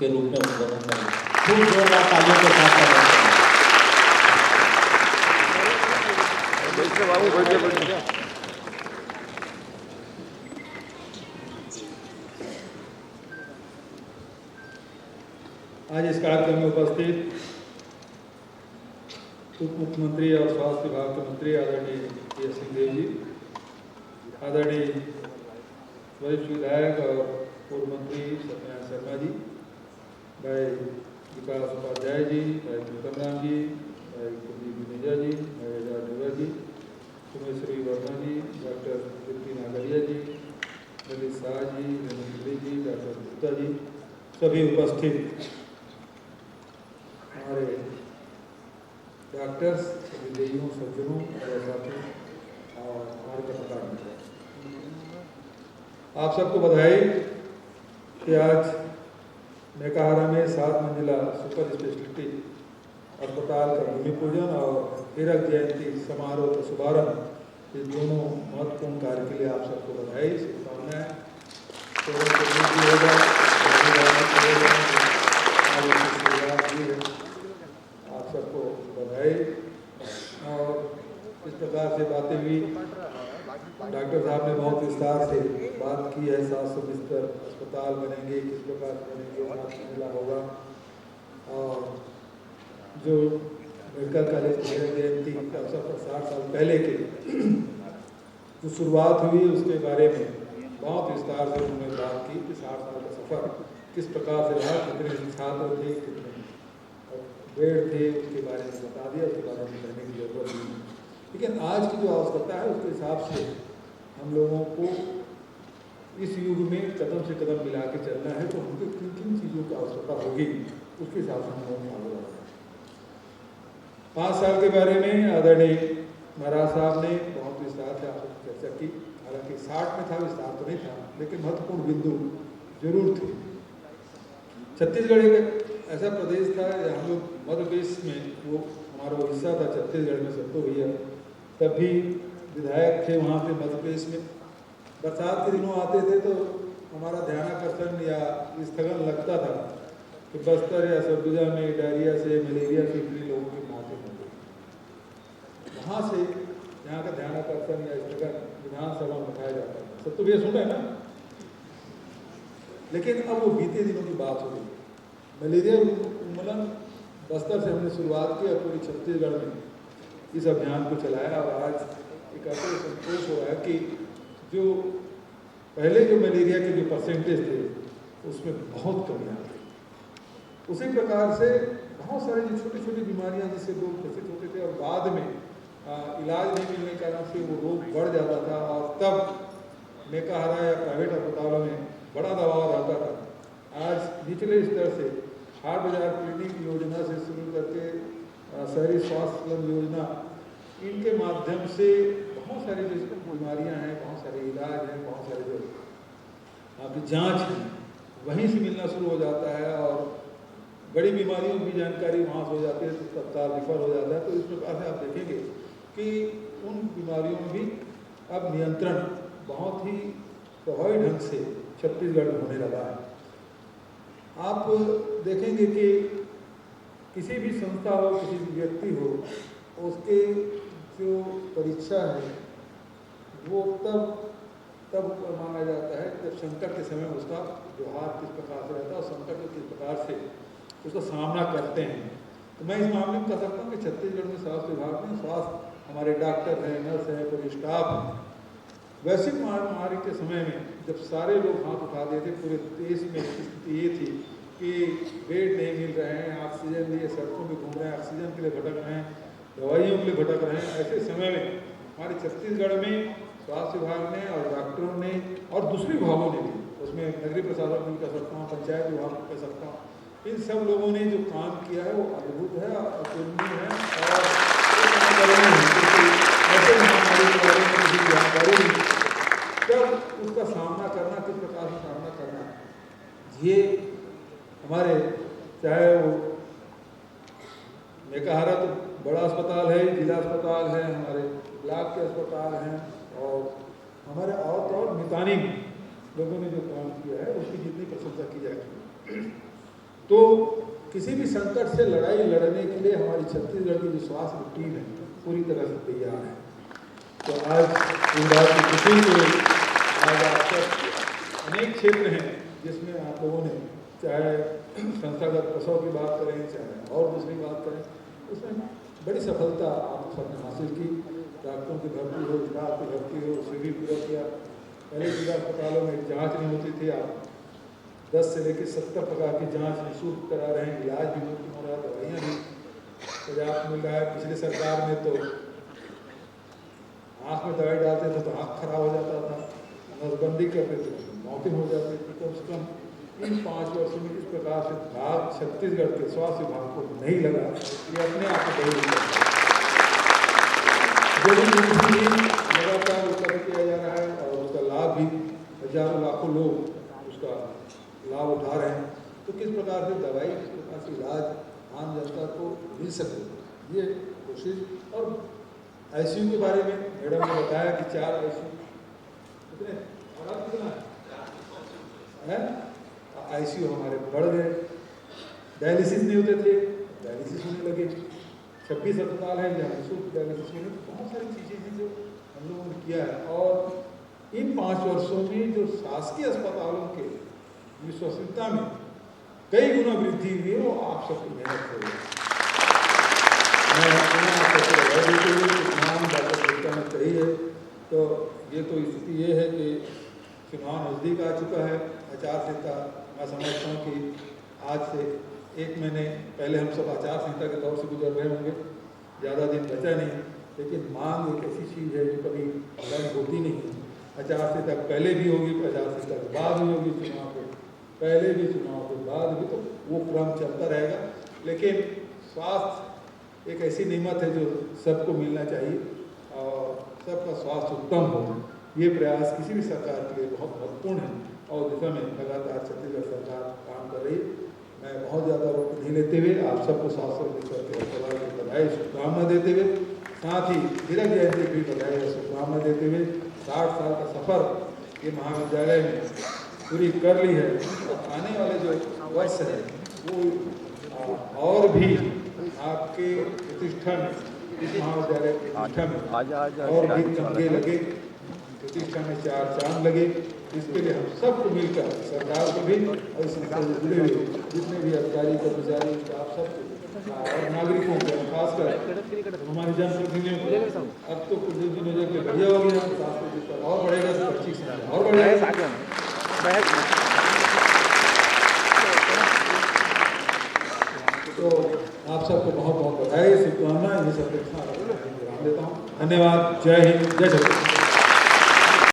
के रूप में उद्बोधन करेंगे। खूब जोरदार तालियों के साथ करेंगे। आज इस कार्यक्रम में उपस्थित उप मुख्यमंत्री और स्वास्थ्य विभाग के मंत्री आदरणीय एस सिंहदेव जी, आदरणीय वरिष्ठ विधायक और पूर्व मंत्री सत्यनारायण शर्मा जी, भाई विकास उपाध्याय जी, भाई गौतम राम जी, भाई कुलदीप मिनेजा जी, भाई आजाद डोगर जी, सुमेश्वरी वर्मा जी, डॉक्टर कीर्ति नागरिया जी, ललित शाह जी, रेणु जी, डॉक्टर गुप्ता जी, सभी उपस्थित हमारे डॉक्टर्स, विदेशियों, सज्जनों और साथियों और हमारे पत्रकार मित्रों, आप सबको बधाई कि आज मेकाहारा में 7 मंजिला सुपर स्पेशलिटी अस्पताल का भूमि पूजन और हीरक जयंती समारोह का शुभारंभ, ये दोनों महत्वपूर्ण कार्य के लिए आप सबको बधाई, शुभकामनाएं। आप सबको बधाई। और इस प्रकार से बातें हुई, डॉक्टर साहब ने बहुत विस्तार से बात की है। 700 बिस्तर अस्पताल बनेंगे, किस प्रकार से बनेंगे, 7 मंजिला होगा, और जो मेडिकल कॉलेज जयंती के अवसर पर 60 साल पहले के जो शुरुआत हुई उसके बारे में बहुत विस्तार से उन्होंने बात की कि 60 साल का सफ़र किस प्रकार से रहा, कितने छात्र थे, कितने बेड थे, उसके बारे में बता दिया, उसके बारे में कहने की जरूरत नहीं है। लेकिन आज की जो आवश्यकता है उसके हिसाब से हम लोगों को इस युग में कदम से कदम मिला के चलना है, तो हमको किन किन चीज़ों की आवश्यकता होगी उसके हिसाब से हम लोग फॉलो करें। 5 साल के बारे में आदरणीय महाराज साहब ने बहुत विस्तार से आपसे चर्चा की। हालांकि 60 में था, विस्तार तो नहीं था, लेकिन महत्वपूर्ण बिंदु जरूर थे। छत्तीसगढ़ एक ऐसा प्रदेश था, हम लोग मध्य प्रदेश में, वो हमारा वो हिस्सा था छत्तीसगढ़ में, सबको भैया तब भी विधायक थे वहाँ पे मध्य प्रदेश में। बरसात के दिनों आते थे तो हमारा ध्यानाकर्षण या स्थगन लगता था कि बस्तर या सरगुजा में डायरिया से, मलेरिया से इतने लोगों की मौतें हो गई। वहाँ से यहाँ का ध्यानाकर्षण या स्थगन विधानसभा में उठाया जाता है। सब तो भैया सुन रहे हैं ना? लेकिन अब वो बीते दिनों की बात हो गई। मलेरिया उन्मूलन बस्तर से हमने शुरुआत की और पूरी छत्तीसगढ़ में इस अभियान को चलाया। और आज एक ऐसे संतोष हो रहा है कि जो पहले जो मलेरिया के जो परसेंटेज थे उसमें बहुत कमी आ गई। उसी प्रकार से बहुत सारी जो छोटी छोटी बीमारियां जिससे लोग ग्रसित होते थे और बाद में इलाज नहीं मिलने के कारण से वो रोग बढ़ जाता था, और तब मेकाहारा या प्राइवेट अस्पतालों में बड़ा दबाव रहता था। आज निचले स्तर से 8,000 क्लिनिक योजना से शुरू करके शहरी स्वास्थ्य केंद्र योजना, इनके माध्यम से बहुत सारी जो बीमारियां हैं, बहुत सारे इलाज हैं, बहुत सारे जो आपकी जांच है वहीं से मिलना शुरू हो जाता है, और बड़ी बीमारियों की जानकारी वहाँ से हो जाती है, तो तत्काल रिफर हो जाता है। तो इस प्रकार से आप देखेंगे कि उन बीमारियों में भी अब नियंत्रण बहुत ही प्रभावी ढंग से छत्तीसगढ़ में होने लगा है। आप देखेंगे कि किसी भी संस्था हो, किसी भी व्यक्ति हो, उसके जो परीक्षा है वो तब मांगा जाता है जब संकट के समय उसका व्यवहार किस प्रकार से रहता है और संकट में किस प्रकार से उसका सामना करते हैं। तो मैं इस मामले में कह सकता हूँ कि छत्तीसगढ़ में स्वास्थ्य विभाग में स्वास्थ्य, हमारे डॉक्टर हैं, नर्स हैं, पूरे स्टाफ हैं। वैश्विक महामारी के समय में जब सारे लोग हाथ उठा देते थे, पूरे देश में स्थिति ये थी कि बेड नहीं मिल रहे हैं, ऑक्सीजन लिए सड़कों में घूम रहे हैं, ऑक्सीजन के लिए भटक रहे हैं, दवाइयों के लिए भटक रहे हैं। ऐसे समय में हमारे छत्तीसगढ़ में स्वास्थ्य विभाग ने और डॉक्टरों ने और दूसरे विभागों ने भी, उसमें नगरीय प्रशासन भी कह सकता हूँ, पंचायत विभाग भी कह सकता हूँ, इन सब लोगों ने जो काम किया है वो अद्भुत है, अतुलनीय है। और ऐसे महामारी के बारे में मुझे जानकारी नहीं, तब उसका सामना करना, किस प्रकार से सामना करना, ये हमारे चाहे वो मेकाहारा तो बड़ा अस्पताल है, जिला अस्पताल है, हमारे ब्लॉक के अस्पताल हैं, और हमारे और मितानी लोगों ने जो काम किया है उसकी जितनी प्रशंसा की जाएगी। तो किसी भी संकट से लड़ाई लड़ने के लिए हमारी छत्तीसगढ़ की जो स्वास्थ्य टीम है पूरी तरह से तैयार है। तो आज इस बात की खुशी से आज आप सब अनेक क्षेत्र हैं जिसमें आप लोगों ने चाहे संस्थागत प्रसव की बात करें, चाहे और दूसरी बात करें, उसमें बड़ी सफलता आप सबने हासिल की। डॉक्टरों की भर्ती हो, स्टाफ की भर्ती हो, उसे भी पूरा किया। पहले जिला अस्पतालों में जांच नहीं होती थी, आप 10 से लेकर 70 प्रकार की जांच निःशुल्क करा रहे हैं, इलाज भी मुफ्त हो रहा है, दवाइयाँ भी पर्याप्त मिल रहा है। पिछली सरकार में तो आँख में दवाई डालते थे तो आँख खराब हो जाता था, नसबंदी करते थे तो मौतें हो जाती थी। कम से कम इन 5 वर्षों में इस प्रकार से भाग छत्तीसगढ़ के स्वास्थ्य विभाग को नहीं लगा, ये अपने आप को बड़ी लगातार उत्तर किया जा रहा है और उसका लाभ भी हजारों लाखों लोग उसका लाभ उठा रहे हैं। तो किस प्रकार से दवाई, किस प्रकार से इलाज आम जनता को मिल सके, ये कोशिश। और ICU के बारे में मैडम ने बताया कि 4 ICU कितने हैं, ICU हमारे बढ़ गए। डायलिसिस नहीं होते थे, डायलिसिस होने लगे। 26 अस्पताल हैं जहाँ निःशुल्क डायलिसिस के लिए। बहुत सारी चीज़ें हैं जो हम लोगों ने किया है। और इन 5 वर्षों में जो शासकीय अस्पतालों के विश्वसनीयता में कई गुना वृद्धि हुई है, वो आप सबकी मेहनत से हुई। मैं चाहिए तो ये तो स्थिति ये है कि चुनाव नज़दीक आ चुका है। आचार संहिता मैं समझता हूँ कि आज से 1 महीने पहले हम सब आचार संहिता के दौर से गुजर रहे होंगे, ज़्यादा दिन बचा नहीं। लेकिन मांग एक ऐसी चीज़ है जो कभी बंद होती नहीं है। आचार संहिता पहले भी होगी, आचार संहिता के बाद भी होगी, चुनाव के पहले भी, चुनाव के बाद भी, तो वो क्रम चलता रहेगा। लेकिन स्वास्थ्य एक ऐसी नेमत है जो सबको मिलना चाहिए और सबका स्वास्थ्य उत्तम हो, ये प्रयास किसी भी सरकार के लिए बहुत महत्वपूर्ण है और दिशा में लगातार छत्तीसगढ़ सरकार काम कर रही है। मैं बहुत ज़्यादा वक्त नहीं लेते हुए आप सबको 700 मीटर के अस्पताल की बधाई शुभकामना देते हुए, साथ ही हीरक जयंती की बधाई और शुभकामना देते हुए 60 साल का सफ़र ये महाविद्यालय में पूरी कर ली है। आने वाले जो वर्ष है वो और भी आपके प्रतिष्ठा में, इस महाविद्यालय की प्रतिष्ठा में और भी तमगे लगे, प्रतिष्ठा में 4 चांद लगे। इसके लिए हम सबको मिलकर, सरकार को भी और संस्था से जुड़े हुए जितने भी अधिकारी, कर्मचारी, आप सबको और नागरिकों को, खासकर हमारे जनप्रतिनिधियों को, अब तो कुछ दिनों में बढ़िया हो गया, स्वास्थ्य और बढ़ेगा तो अच्छी संख्या और बढ़ेगा। तो आप सबको बहुत बहुत बधाई, शुभकामनाएं। ये सब विराम देता हूँ। धन्यवाद। जय हिंद, जय छत्तीसगढ़।